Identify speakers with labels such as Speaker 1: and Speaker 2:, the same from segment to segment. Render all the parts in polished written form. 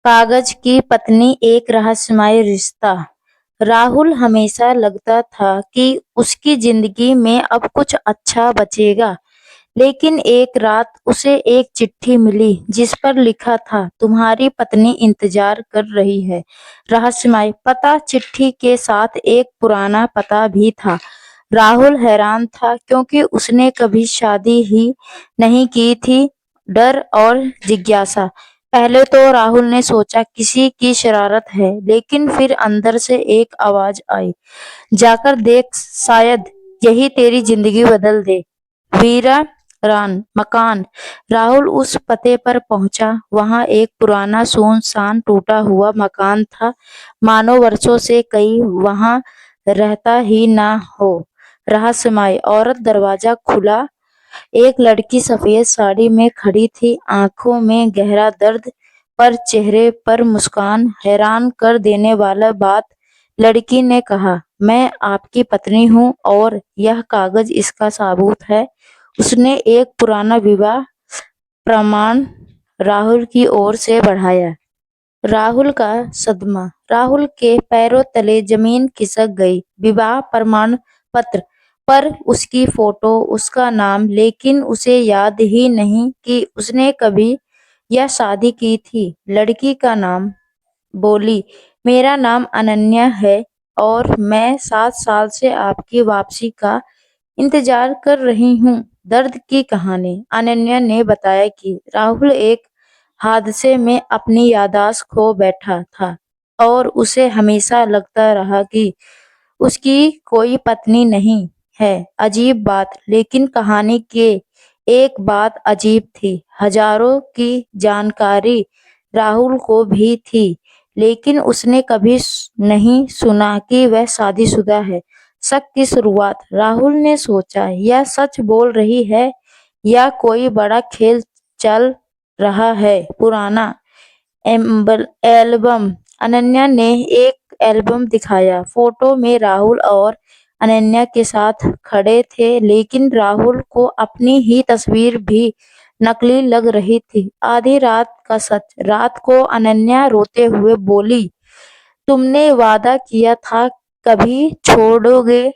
Speaker 1: कागज की पत्नी एक रहस्यमय रिश्ता। राहुल हमेशा लगता था कि उसकी जिंदगी में अब कुछ अच्छा बचेगा, लेकिन एक रात उसे एक चिट्ठी मिली जिस पर लिखा था, तुम्हारी पत्नी इंतजार कर रही है। रहस्यमय पता, चिट्ठी के साथ एक पुराना पता भी था। राहुल हैरान था क्योंकि उसने कभी शादी ही नहीं की थी। डर और जिज्ञासा। पहले तो राहुल ने सोचा किसी की शरारत है, लेकिन फिर अंदर से एक आवाज आई, जाकर देख, शायद यही तेरी जिंदगी बदल दे। वीरा रान मकान। राहुल उस पते पर पहुंचा। वहां एक पुराना सुनसान टूटा हुआ मकान था, मानो वर्षों से कई वहां रहता ही ना हो। रहस्यमय औरत। दरवाजा खुला। एक लड़की सफेद साड़ी में खड़ी थी, आंखों में गहरा दर्द पर चेहरे पर मुस्कान। हैरान कर देने वाला बात, लड़की ने कहा, मैं आपकी पत्नी हूँ और यह कागज इसका सबूत है। उसने एक पुराना विवाह प्रमाण राहुल की ओर से बढ़ाया। राहुल का सदमा। राहुल के पैरों तले जमीन खिसक गई। विवाह प्रमाण पत्र पर उसकी फोटो, उसका नाम, लेकिन उसे याद ही नहीं कि उसने कभी यह शादी की थी। लड़की का नाम बोली, मेरा नाम अनन्या है और मैं 7 साल से आपकी वापसी का इंतजार कर रही हूँ। दर्द की कहानी। अनन्या ने बताया कि राहुल एक हादसे में अपनी याददाश्त खो बैठा था और उसे हमेशा लगता रहा कि उसकी कोई पत्नी नहीं है। अजीब बात, लेकिन कहानी के एक बात अजीब थी। हजारों की जानकारी राहुल को भी थी, लेकिन उसने कभी नहीं सुना कि वह शादीशुदा है। शक की शुरुआत। राहुल ने सोचा, यह सच बोल रही है या कोई बड़ा खेल चल रहा है। पुराना एल्बम। अनन्या ने एक एल्बम दिखाया। फोटो में राहुल और अनन्या के साथ खड़े थे, लेकिन राहुल को अपनी ही तस्वीर भी नकली लग रही थी। आधी रात का सच। रात को अनन्या रोते हुए बोली, तुमने वादा किया था कभी छोड़ोगे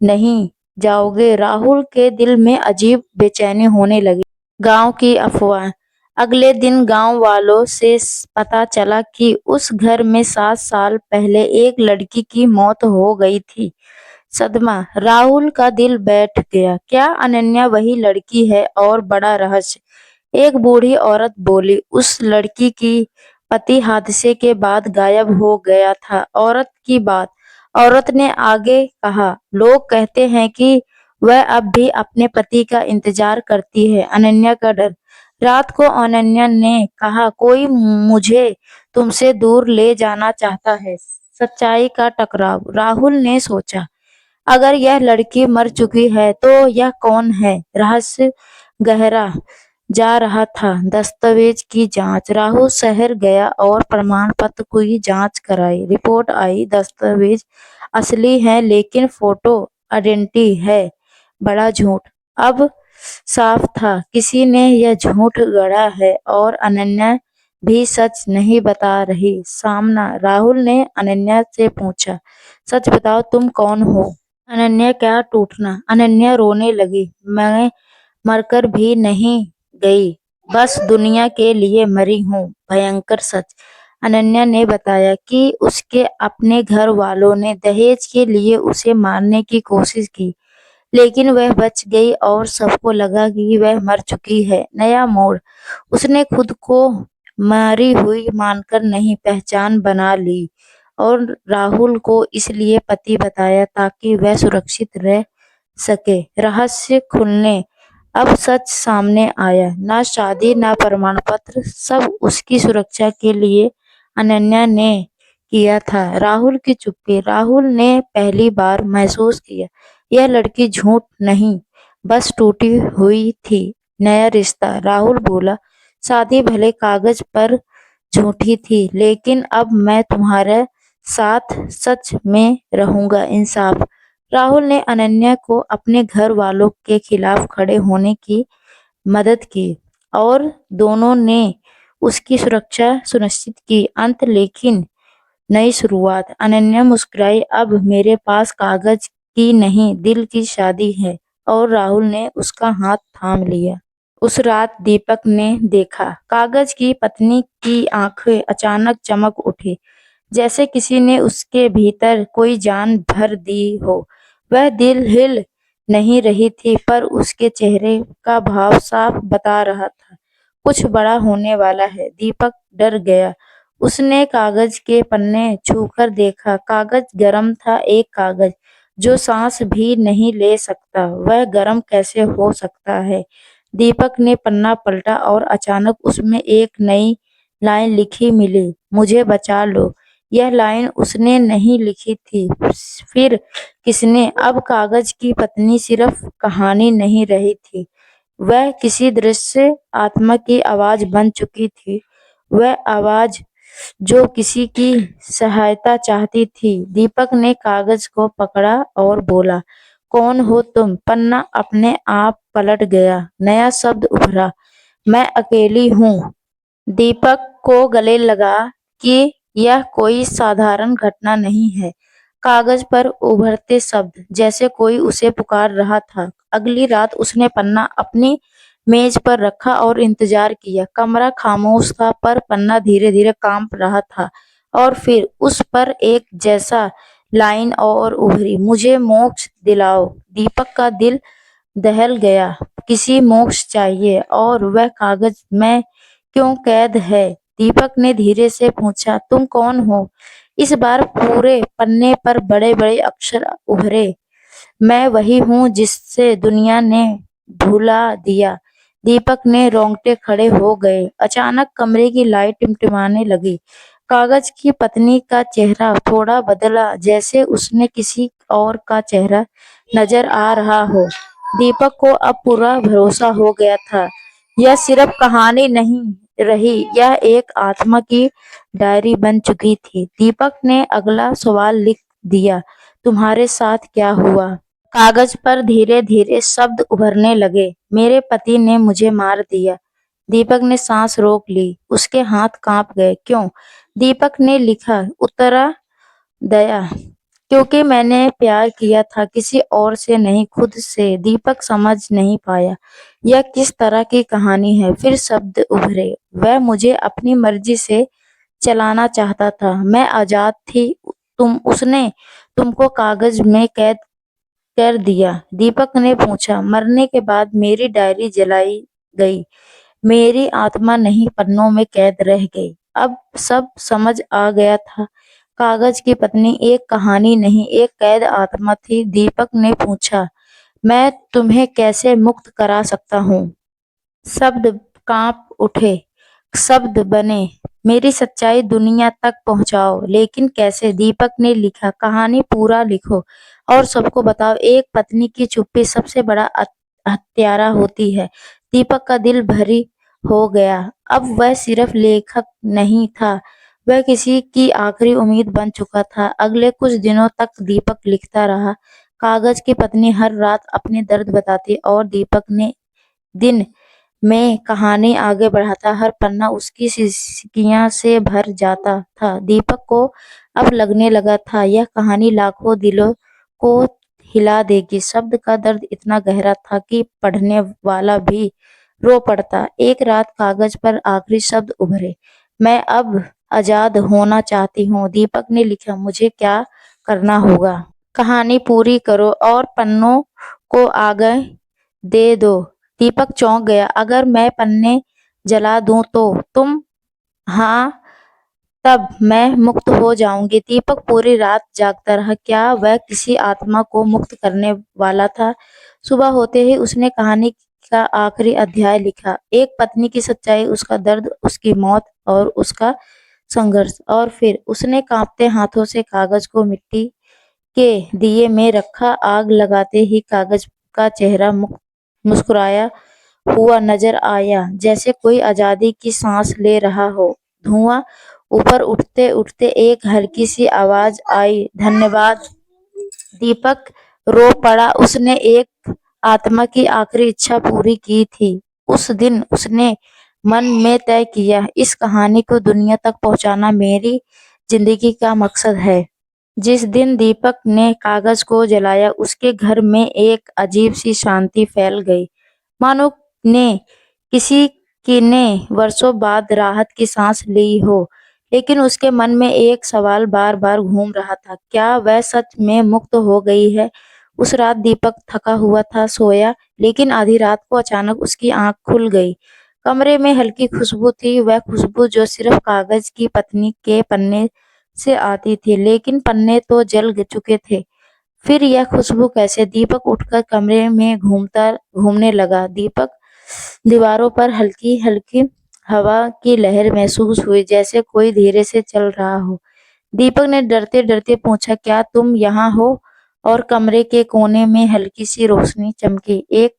Speaker 1: नहीं, जाओगे। राहुल के दिल में अजीब बेचैनी होने लगी। गांव की अफवाह। अगले दिन गांव वालों से पता चला कि उस घर में 7 साल पहले एक लड़की की मौत हो गई थी। सदमा। राहुल का दिल बैठ गया। क्या अनन्या वही लड़की है? और बड़ा रहस्य। एक बूढ़ी औरत बोली, उस लड़की की पति हादसे के बाद गायब हो गया था। औरत की बात। औरत ने आगे कहा, लोग कहते हैं कि वह अब भी अपने पति का इंतजार करती है। अनन्या का डर। रात को अनन्या ने कहा, कोई मुझे तुमसे दूर ले जाना चाहता है। सच्चाई का टकराव। राहुल ने सोचा, अगर यह लड़की मर चुकी है तो यह कौन है? रहस्य गहरा जा रहा था। दस्तावेज की जांच। राहुल शहर गया और प्रमाण पत्र की जांच कराई। रिपोर्ट आई, दस्तावेज असली हैं, लेकिन फोटो आइडेंटिटी है बड़ा झूठ। अब साफ था, किसी ने यह झूठ गढ़ा है और अनन्या भी सच नहीं बता रही। सामना। राहुल ने अनन्या से पूछा, सच बताओ, तुम कौन हो? अनन्या क्या टूटना। अनन्या रोने लगी, मैं मरकर भी नहीं गई, बस दुनिया के लिए मरी हूँ। भयंकर सच। अनन्या ने बताया कि उसके अपने घर वालों ने दहेज के लिए उसे मारने की कोशिश की, लेकिन वह बच गई और सबको लगा कि वह मर चुकी है। नया मोड़। उसने खुद को मारी हुई मानकर नहीं, पहचान बना ली और राहुल को इसलिए पति बताया ताकि वह सुरक्षित रह सके। रहस्य खुलने। अब सच सामने आया, ना शादी ना प्रमाण पत्र, सब उसकी सुरक्षा के लिए अनन्या ने किया था। राहुल की चुप्पी। राहुल ने पहली बार महसूस किया, यह लड़की झूठ नहीं, बस टूटी हुई थी। नया रिश्ता। राहुल बोला, शादी भले कागज पर झूठी थी, लेकिन अब मैं तुम्हारे साथ सच में रहूंगा। इंसाफ। राहुल ने अनन्या को अपने घर वालों के खिलाफ खड़े होने की मदद की और दोनों ने उसकी सुरक्षा सुनिश्चित की। अंत लेकिन नई शुरुआत। अनन्या मुस्कुराई। अब मेरे पास कागज की नहीं, दिल की शादी है। और राहुल ने उसका हाथ थाम लिया। उस रात दीपक ने देखा, कागज की पत्नी की आंखें अचानक चमक उठी, जैसे किसी ने उसके भीतर कोई जान भर दी हो। वह दिल हिल नहीं रही थी, पर उसके चेहरे का भाव साफ बता रहा था, कुछ बड़ा होने वाला है। दीपक डर गया। उसने कागज के पन्ने छूकर देखा। कागज गर्म था, एक कागज जो सांस भी नहीं ले सकता, वह गर्म कैसे हो सकता है? दीपक ने पन्ना पलटा और अचानक उसमें एक नई लाइन लिखी मिली, मुझे बचा लो। यह लाइन उसने नहीं लिखी थी, फिर किसने? अब कागज की पत्नी सिर्फ कहानी नहीं रही थी, वह किसी दृश्य आत्मा की आवाज बन चुकी थी। वह आवाज जो किसी की सहायता चाहती थी। दीपक ने कागज को पकड़ा और बोला, कौन हो तुम? पन्ना अपने आप पलट गया। नया शब्द उभरा, मैं अकेली हूँ। दीपक को गले लगा कि यह कोई साधारण घटना नहीं है। कागज पर उभरते शब्द जैसे कोई उसे पुकार रहा था। अगली रात उसने पन्ना अपनी मेज पर रखा और इंतजार किया। कमरा खामोश था, पर पन्ना धीरे धीरे कांप रहा था। और फिर उस पर एक जैसा लाइन और उभरी, मुझे मोक्ष दिलाओ। दीपक का दिल दहल गया। किसी मोक्ष चाहिए, और वह कागज में क्यों कैद है? दीपक ने धीरे से पूछा, तुम कौन हो? इस बार पूरे पन्ने पर बड़े बड़े अक्षर उभरे, मैं वही हूँ जिससे दुनिया ने भुला दिया। दीपक ने रोंगटे खड़े हो गए। अचानक कमरे की लाइट टिमटिमाने लगी। कागज की पत्नी का चेहरा थोड़ा बदला, जैसे उसने किसी और का चेहरा नजर आ रहा हो। दीपक को अब पूरा भरोसा हो गया था, यह सिर्फ कहानी नहीं रही, यह एक आत्मा की डायरी बन चुकी थी। दीपक ने अगला सवाल लिख दिया, तुम्हारे साथ क्या हुआ? कागज पर धीरे धीरे शब्द उभरने लगे, मेरे पति ने मुझे मार दिया। दीपक ने सांस रोक ली, उसके हाथ कांप गए। क्यों? दीपक ने लिखा, उत्तरा दया, क्योंकि मैंने प्यार किया था, किसी और से नहीं, खुद से। दीपक समझ नहीं पाया यह किस तरह की कहानी है। फिर शब्द उभरे, वह मुझे अपनी मर्जी से चलाना चाहता था, मैं आजाद थी। उसने तुमको कागज में कैद कर दिया। दीपक ने पूछा, मरने के बाद मेरी डायरी जलाई गई, मेरी आत्मा नहीं पन्नों में कैद रह गई। अब सब समझ आ गया था, कागज की पत्नी एक कहानी नहीं, एक कैद आत्मा थी। दीपक ने पूछा, मैं तुम्हें कैसे मुक्त करा सकता हूँ? शब्द कांप उठे, शब्द बने, मेरी सच्चाई दुनिया तक पहुंचाओ। लेकिन कैसे? दीपक ने लिखा, कहानी पूरा लिखो और सबको बताओ, एक पत्नी की चुप्पी सबसे बड़ा हत्यारा होती है। दीपक का दिल भारी हो गया। अब वह सिर्फ लेखक नहीं था, वह किसी की आखिरी उम्मीद बन चुका था। अगले कुछ दिनों तक दीपक लिखता रहा। कागज की पत्नी हर रात अपने दर्द बताती और दीपक ने दिन में कहानी आगे बढ़ाता। हर पन्ना उसकी सिसकियां से भर जाता था। दीपक को अब लगने लगा था, यह कहानी लाखों दिलों को हिला देगी। शब्द का दर्द इतना गहरा था कि पढ़ने वाला भी रो पड़ता। एक रात कागज पर आखिरी शब्द उभरे, मैं अब आजाद होना चाहती हूँ। दीपक ने लिखा, मुझे क्या करना होगा? कहानी पूरी करो और पन्नों को आगे दे दो। दीपक चौंक गया, अगर मैं पन्ने जला दूं तो? तुम? हाँ, तब मैं मुक्त हो जाऊंगी। दीपक पूरी रात जागता रहा, क्या वह किसी आत्मा को मुक्त करने वाला था? सुबह होते ही उसने कहानी का आखिरी अध्याय लिखा, एक पत्नी की सच्चाई, उसका दर्द, उसकी मौत और उसका संघर्ष। और फिर उसने कांपते हाथों से कागज को मिट्टी के दिए में रखा। आग लगाते ही कागज का चेहरा मुस्कुराया हुआ नजर आया, जैसे कोई आजादी की सांस ले रहा हो। धुआं ऊपर उठते उठते एक हल्की सी आवाज आई, धन्यवाद। दीपक रो पड़ा, उसने एक आत्मा की आखिरी इच्छा पूरी की थी। उस दिन उसने मन में तय किया, इस कहानी को दुनिया तक पहुंचाना मेरी जिंदगी का मकसद है। जिस दिन दीपक ने कागज को जलाया, उसके घर में एक अजीब सी शांति फैल गई, मानो ने किसी की ने वर्षों बाद राहत की सांस ली हो। लेकिन उसके मन में एक सवाल बार बार घूम रहा था, क्या वह सच में मुक्त हो गई है? उस रात दीपक थका हुआ था, सोया, लेकिन आधी रात को अचानक उसकी आंख खुल गई। कमरे में हल्की खुशबू थी, वह खुशबू जो सिर्फ कागज की पत्नी के पन्ने से आती थी, लेकिन पन्ने तो जल चुके थे। फिर यह खुशबू कैसे? दीपक उठकर कमरे में घूमने लगा। दीपक दीवारों पर हल्की हल्की हवा की लहर महसूस हुई, जैसे कोई धीरे से चल रहा हो। दीपक ने डरते डरते पूछा, क्या तुम यहाँ हो? और कमरे के कोने में हल्की सी रोशनी चमकी। एक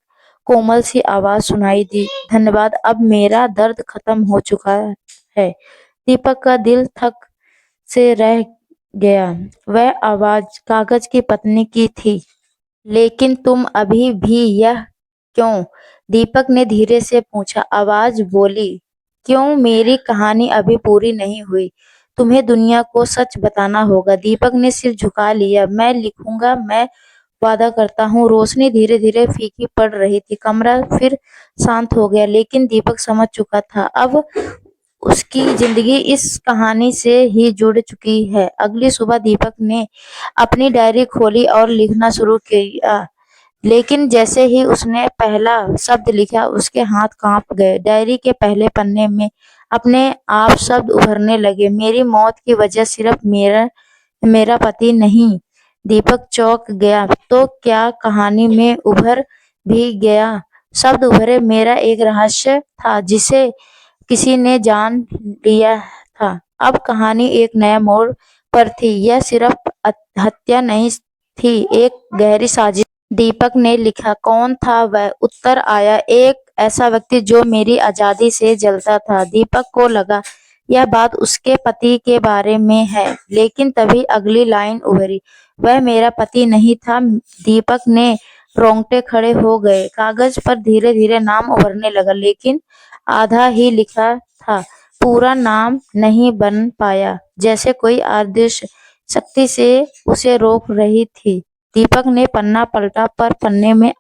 Speaker 1: कोमल सी आवाज सुनाई दी, धन्यवाद, अब मेरा दर्द खत्म हो चुका है। दीपक का दिल थक से रह गया। वह आवाज कागज की पत्नी की थी। लेकिन तुम अभी भी यह क्यों? दीपक ने धीरे से पूछा। आवाज बोली, क्यों? मेरी कहानी अभी पूरी नहीं हुई। तुम्हें दुनिया को सच बताना होगा। दीपक ने सिर झुका लिया। मैं लिखूंगा, मैं वादा करता हूँ। रोशनी धीरे धीरे फीकी पड़ रही थी। कमरा फिर शांत हो गया, लेकिन दीपक समझ चुका था, अब उसकी जिंदगी इस कहानी से ही जुड़ चुकी है। अगली सुबह दीपक ने अपनी डायरी खोली और लिखना शुरू किया, लेकिन जैसे ही उसने पहला शब्द लिखा, उसके हाथ कांप गए। डायरी के पहले पन्ने में अपने आप शब्द उभरने लगे, मेरी मौत की वजह सिर्फ मेरा मेरा पति नहीं। दीपक चौंक गया। तो क्या कहानी में उभर भी गया? शब्द उभरे, मेरा एक रहस्य था जिसे किसी ने जान लिया था। अब कहानी एक नया मोड़ पर थी। यह सिर्फ हत्या नहीं थी, एक गहरी साजिश। दीपक ने लिखा, कौन था वह? उत्तर आया, एक ऐसा व्यक्ति जो मेरी आजादी से जलता था। दीपक को लगा यह बात उसके पति के बारे में है, लेकिन तभी अगली लाइन उभरी, वह मेरा पति नहीं था। दीपक ने रोंगटे खड़े हो गए। कागज पर धीरे धीरे नाम उभरने लगा, लेकिन आधा ही लिखा था, पूरा नाम नहीं बन पाया, जैसे कोई अदृश्य शक्ति से उसे रोक रही थी। दीपक ने पन्ना पलटा, पर पन्ने में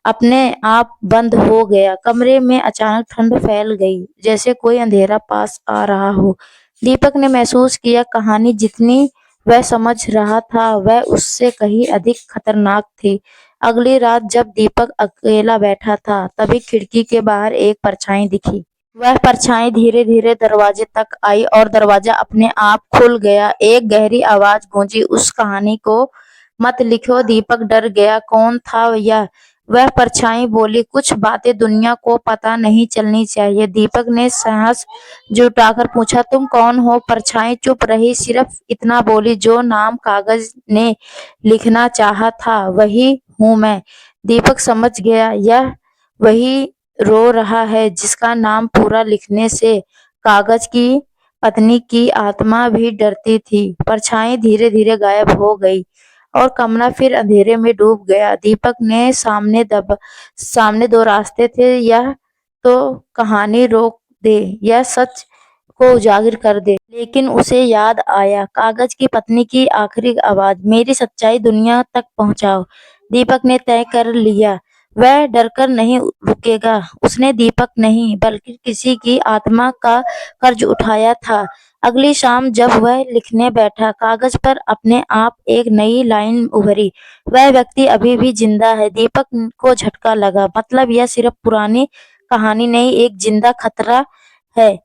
Speaker 1: अपने आप बंद हो गया। कमरे में अचानक ठंड फैल गई, जैसे कोई अंधेरा पास आ रहा हो। दीपक ने महसूस किया, कहानी जितनी वह समझ रहा था, वह उससे कहीं अधिक खतरनाक थी। अगली रात जब दीपक अकेला बैठा था, तभी खिड़की के बाहर एक परछाई दिखी। वह परछाई धीरे धीरे दरवाजे तक आई और दरवाजा अपने आप खुल गया। एक गहरी आवाज गूंजी, उस कहानी को मत लिखो। दीपक डर गया। कौन था यह? वह परछाई बोली, कुछ बातें दुनिया को पता नहीं चलनी चाहिए। दीपक ने साहस जुटाकर पूछा, तुम कौन हो? परछाई चुप रही, सिर्फ इतना बोली, जो नाम कागज ने लिखना चाहा था, वही हूं मैं। दीपक समझ गया, यह वही रो रहा है जिसका नाम पूरा लिखने से कागज की पत्नी की आत्मा भी डरती थी। परछाई धीरे धीरे गायब हो गई और कमरा फिर अंधेरे में डूब गया। दीपक ने सामने दो रास्ते थे, यह तो कहानी रोक दे, यह सच को उजागर कर दे। लेकिन उसे याद आया कागज की पत्नी की आखिरी आवाज, मेरी सच्चाई दुनिया तक पहुंचाओ। दीपक ने तय कर लिया, वह डरकर नहीं रुकेगा। उसने दीपक नहीं, बल्कि किसी की आत्मा का कर्ज उठाया था। अगली शाम जब वह लिखने बैठा, कागज पर अपने आप एक नई लाइन उभरी, वह व्यक्ति अभी भी जिंदा है। दीपक को झटका लगा, मतलब यह सिर्फ पुरानी कहानी नहीं, एक जिंदा खतरा है।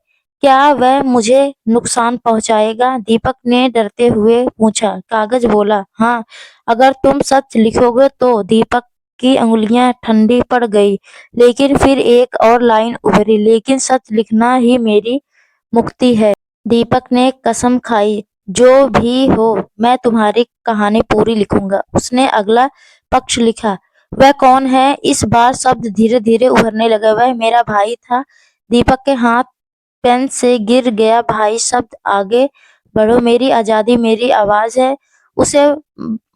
Speaker 1: क्या वह मुझे नुकसान पहुंचाएगा? दीपक ने डरते हुए पूछा। कागज बोला, हाँ, अगर तुम सच लिखोगे तो। दीपक की अंगुलियां ठंडी पड़ गई, लेकिन फिर एक और लाइन उभरी, लेकिन सच लिखना ही मेरी मुक्ति है। दीपक ने कसम खाई, जो भी हो, मैं तुम्हारी कहानी पूरी लिखूंगा। उसने अगला पक्ष लिखा। वह कौन है? इस बार शब्द धीरे धीरे उभरने लगा, वह मेरा भाई था। दीपक के हाथ पेन से गिर गया। भाई शब्द, आगे बढ़ो, मेरी आजादी मेरी आवाज है। उसे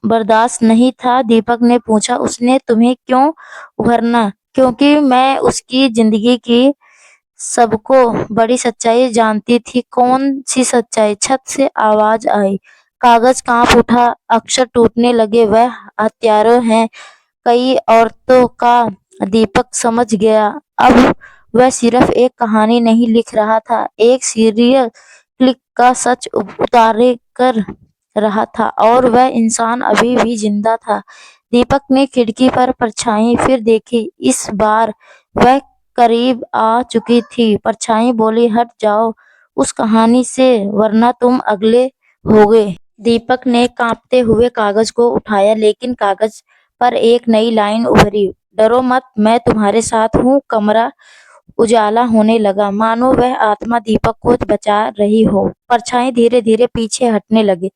Speaker 1: बर्दाश्त नहीं था। दीपक ने पूछा, उसने तुम्हें क्यों उभरना? क्योंकि मैं उसकी जिंदगी की सबको बड़ी सच्चाई जानती थी। कौन सी सच्चाई? छत से आवाज आई। कागज कांप उठा, अक्षर टूटने लगे। वह हत्यारे हैं कई औरतों का। दीपक समझ गया। अब वह सिर्फ एक कहानी नहीं लिख रहा था, एक सीरियल क्लिक का सच उतारे कर रहा था, और वह इंसान अभी भी जिंदा था। दीपक ने खिड़की पर परछाई फिर देखी। इस बार वह करीब आ चुकी थी। परछाई बोली, हट जाओ उस कहानी से, वरना तुम अगले होगे। दीपक ने कांपते हुए कागज को उठाया, लेकिन कागज पर एक नई लाइन उभरी। डरो मत, मैं तुम्हारे साथ हूँ। कमरा उजाला होने लगा, मानो वह आत्मा दीपक को बचा रही हो। परछाई धीरे धीरे पीछे हटने लगी,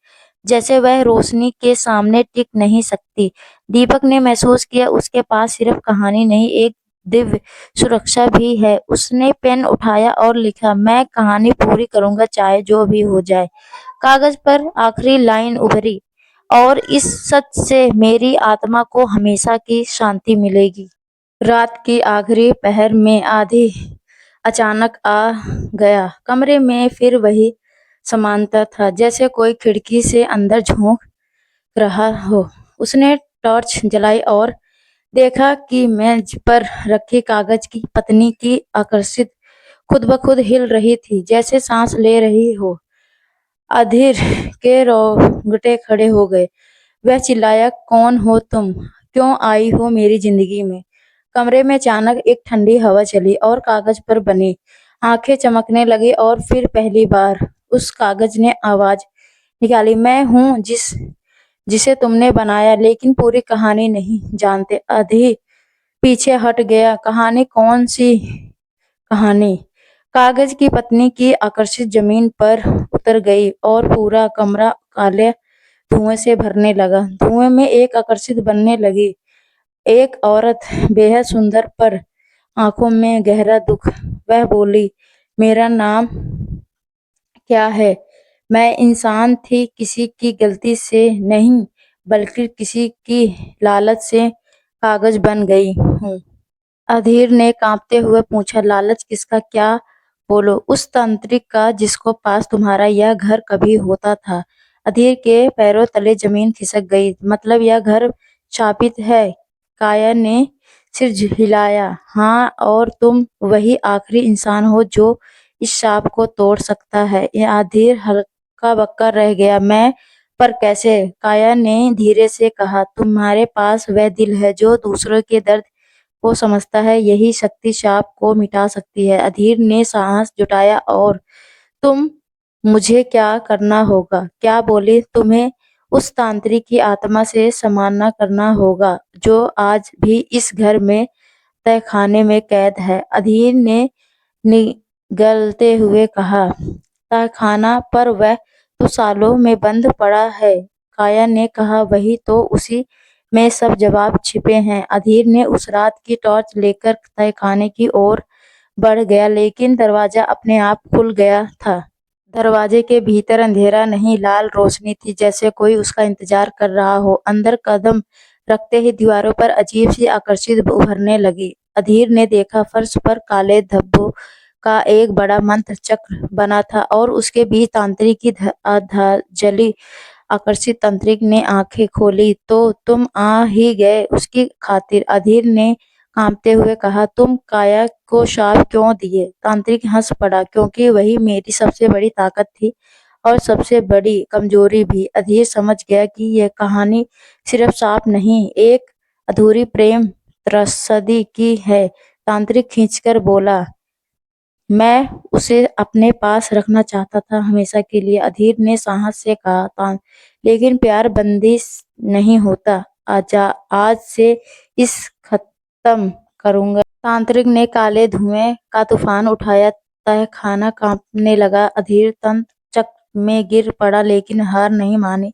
Speaker 1: जैसे वह रोशनी के सामने टिक नहीं सकती। दीपक ने महसूस किया उसके पास सिर्फ कहानी नहीं, एक दिव्य सुरक्षा भी है। उसने पेन उठाया और लिखा, मैं कहानी पूरी करूंगा, चाहे जो भी हो जाए। कागज पर आखिरी लाइन उभरी, और इस सच से मेरी आत्मा को हमेशा की शांति मिलेगी। रात की आखिरी पहर में आधी अचानक आ गया। कमरे में फिर वही समानता था, जैसे कोई खिड़की से अंदर झांक रहा हो। उसने टॉर्च जलाई और देखा कि मेज पर रखी कागज की पत्नी की आकर्षित खुद ब खुद हिल रही थी, जैसे सांस ले रही हो। अधीर के रोंगटे खड़े हो गए। वह चिल्लाया, कौन हो तुम? क्यों आई हो मेरी जिंदगी में? कमरे में अचानक एक ठंडी हवा चली और कागज पर बनी आंखें चमकने लगी, और फिर पहली बार उस कागज ने आवाज निकाली, मैं हूँ जिसे तुमने बनाया, लेकिन पूरी कहानी नहीं जानते। अधी पीछे हट गया। कहानी? कौन सी कहानी? कागज की पत्नी की आकर्षित जमीन पर उतर गई और पूरा कमरा काले धुएं से भरने लगा। धुएं में एक आकर्षित बनने लगी, एक औरत, बेहद सुंदर पर आंखों में गहरा दुख। वह बोली, मेरा नाम क्या है? मैं इंसान थी, किसी की गलती से नहीं, बल्कि किसी की लालच से कागज बन गई हूँ। अधीर ने कांपते हुए पूछा, लालच किसका? क्या? बोलो। उस तांत्रिक का जिसको पास तुम्हारा यह घर कभी होता था। अधीर के पैरों तले जमीन खिसक गई। मतलब यह घर शापित है? काया ने सिर हिलाया। हाँ, और तुम वही आखिरी इंसान हो जो इस शाप को तोड़ सकता है। यह अधीर हल्का बक्का रह गया। मैं? पर कैसे? काया ने धीरे से कहा, तुम्हारे पास वह दिल है जो दूसरों के दर्द को समझता है। यही शक्ति शाप को मिटा सकती है। अधीर ने साहस जुटाया, और तुम? मुझे क्या करना होगा? क्या बोली? तुम्हें उस तांत्रिक की आत्मा से सामना करना होगा, जो आज भी इस घर में तहखाने में कैद है। अधीर ने निगलते हुए कहा, तहखाना? पर वह तो सालों में बंद पड़ा है। काया ने कहा, वही तो, उसी में सब जवाब छिपे हैं। अधीर ने उस रात की टॉर्च लेकर तहखाने की ओर बढ़ गया, लेकिन दरवाजा अपने आप खुल गया था। दरवाजे के भीतर अंधेरा नहीं, लाल रोशनी थी, जैसे कोई उसका इंतजार कर रहा हो। अंदर कदम रखते ही दीवारों पर अजीब सी आकर्षित उभरने लगी। अधीर ने देखा, फर्श पर काले धब्बों का एक बड़ा मंत्र चक्र बना था, और उसके बीच तांत्रिक की जली। आकर्षित तांत्रिक ने आंखें खोली। तो तुम आ ही गए उसकी खातिर? अधीर ने कांपते हुए कहा, तुम काया को श्राप क्यों दिए? तांत्रिक हंस पड़ा, क्योंकि वही मेरी सबसे बड़ी ताकत थी और सबसे बड़ी कमजोरी भी। अधीर समझ गया कि यह कहानी सिर्फ श्राप नहीं, एक अधूरी प्रेम त्रसदी की है। तांत्रिक खींचकर बोला, मैं उसे अपने पास रखना चाहता था हमेशा के लिए। अधीर ने साहस से कहा, लेकिन प्यार बंदिश नहीं होता। आजा, आज से इस खत्म करूंगा। तांत्रिक ने काले धुएं का तूफान उठाया। तहखाना कांपने लगा। अधीर तंत्र चक्र में गिर पड़ा, लेकिन हार नहीं मानी।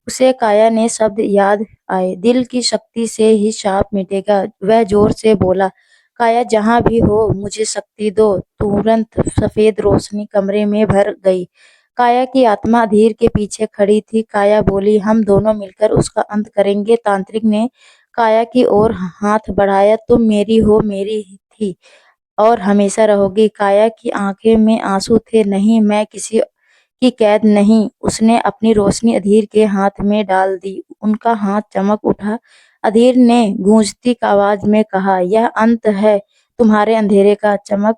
Speaker 1: उसे काया ने शब्द याद आए, दिल की शक्ति से ही शाप मिटेगा। वह जोर से बोला, काया जहां भी हो, मुझे शक्ति दो। तुरंत सफेद रोशनी कमरे में भर गई। काया की आत्मा अधीर के पीछे खड़ी थी। काया बोली, हम दोनों मिलकर उसका अंत करेंगे। तांत्रिक ने काया की ओर हाथ बढ़ाया, तुम मेरी हो, मेरी थी, और हमेशा रहोगी। काया की आंखें में आंसू थे। नहीं, मैं किसी की कैद नहीं। उसने अपनी रोशनी अधीर के हाथ में डाल दी। उनका हाथ चमक उठा। अधीर ने गूंजती आवाज में कहा, यह अंत है तुम्हारे अंधेरे का। चमक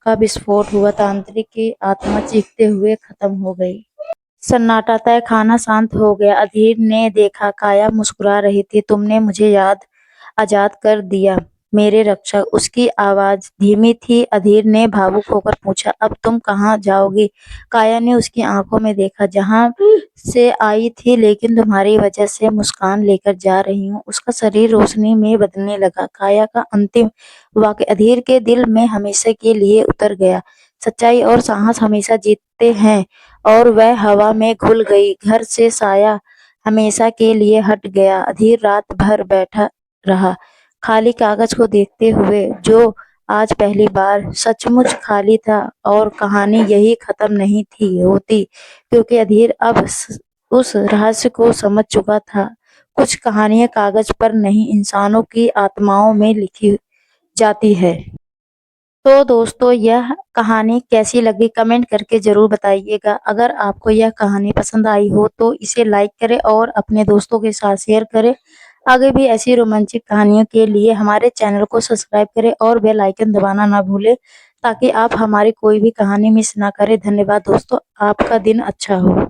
Speaker 1: का विस्फोट हुआ। तांत्रिक की आत्मा चीखते हुए खत्म हो गई। सन्नाटा तय खाना शांत हो गया। अधीर ने देखा काया मुस्कुरा रही थी। तुमने मुझे याद आजाद कर दिया मेरे रक्षक। उसकी आवाज धीमी थी। अधीर ने भावुक होकर पूछा, अब तुम कहाँ जाओगी? काया ने उसकी आंखों में देखा, जहां से आई थी, लेकिन तुम्हारी वजह से मुस्कान लेकर जा रही हूँ। उसका शरीर रोशनी में बदलने लगा। काया का अंतिम वाक्य अधीर के दिल में हमेशा के लिए उतर गया। सच्चाई और साहस हमेशा जीतते हैं। और वह हवा में घुल गई। घर से साया हमेशा के लिए हट गया। अधीर रात भर बैठा रहा, खाली कागज को देखते हुए, जो आज पहली बार सचमुच खाली था। और कहानी यही खत्म नहीं थी होती, क्योंकि अधीर अब उस रहस्य को समझ चुका था। कुछ कहानियां कागज पर नहीं, इंसानों की आत्माओं में लिखी जाती है। तो दोस्तों, यह कहानी कैसी लगी कमेंट करके जरूर बताइएगा। अगर आपको यह कहानी पसंद आई हो तो इसे लाइक करें और अपने दोस्तों के साथ शेयर करें। आगे भी ऐसी रोमांचक कहानियों के लिए हमारे चैनल को सब्सक्राइब करें और बेल आइकन दबाना ना भूलें, ताकि आप हमारी कोई भी कहानी मिस ना करें। धन्यवाद दोस्तों, आपका दिन अच्छा हो।